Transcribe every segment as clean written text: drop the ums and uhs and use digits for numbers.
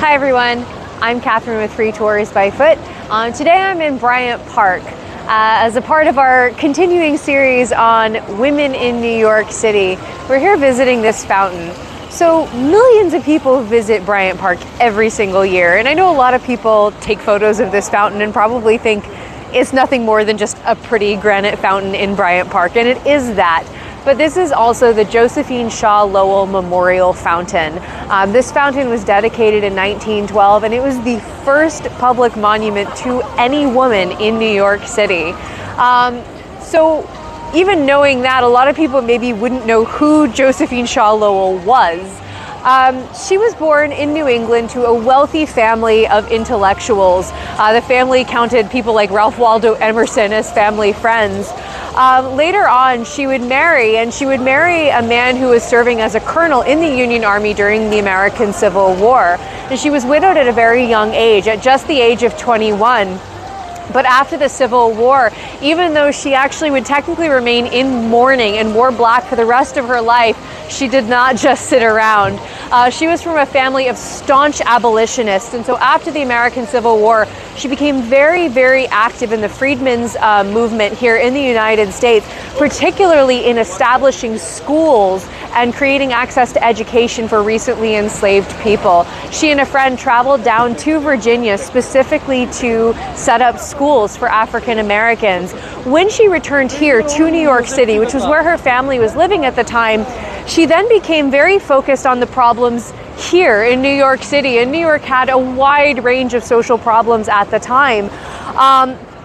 Hi everyone, I'm Catherine with Free Tours by Foot. Today I'm in Bryant Park as a part of our continuing series on women in New York City. We're here visiting this fountain. So millions of people visit Bryant Park every single year, and I know a lot of people take photos of this fountain and probably think it's nothing more than just a pretty granite fountain in Bryant Park, and it is that. But this is also the Josephine Shaw Lowell Memorial Fountain. This fountain was dedicated in 1912, and it was the first public monument to any woman in New York City. So even knowing that, a lot of people maybe wouldn't know who Josephine Shaw Lowell was. She was born in New England to a wealthy family of intellectuals. The family counted people like Ralph Waldo Emerson as family friends. Later on, she would marry a man who was serving as a colonel in the Union Army during the American Civil War. And she was widowed at a very young age, at just the age of 21. But after the Civil War, even though she actually would technically remain in mourning and wore black for the rest of her life, she did not just sit around. She was from a family of staunch abolitionists, and so after the American Civil War, she became very, very active in the freedmen's movement here in the United States, particularly in establishing schools and creating access to education for recently enslaved people. She and a friend traveled down to Virginia specifically to set up schools for African Americans. When she returned here to New York City, which was where her family was living at the time, she then became very focused on the problems here in New York City. And New York had a wide range of social problems at the time.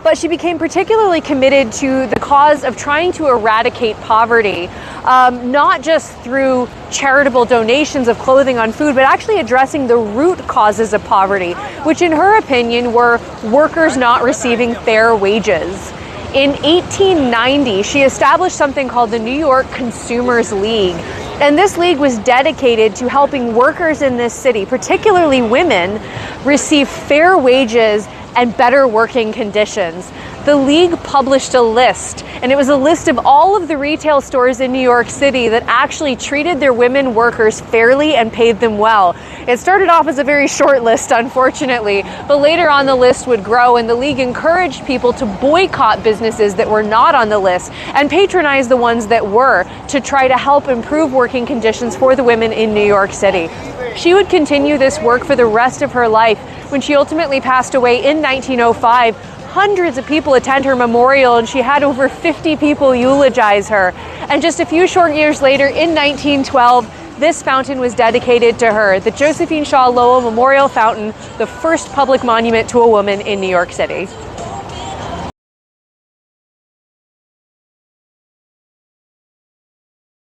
But she became particularly committed to the cause of trying to eradicate poverty, not just through charitable donations of clothing and food, but actually addressing the root causes of poverty, which in her opinion were workers not receiving fair wages. In 1890, she established something called the New York Consumers League. And this league was dedicated to helping workers in this city, particularly women, receive fair wages and better working conditions. The league published a list, and it was a list of all of the retail stores in New York City that actually treated their women workers fairly and paid them well. It started off as a very short list, unfortunately, but later on the list would grow, and the league encouraged people to boycott businesses that were not on the list and patronize the ones that were, to try to help improve working conditions for the women in New York City. She would continue this work for the rest of her life. When she ultimately passed away in 1905, hundreds of people attend her memorial, and she had over 50 people eulogize her. And just a few short years later, in 1912, this fountain was dedicated to her, the Josephine Shaw Lowell Memorial Fountain, the first public monument to a woman in New York City.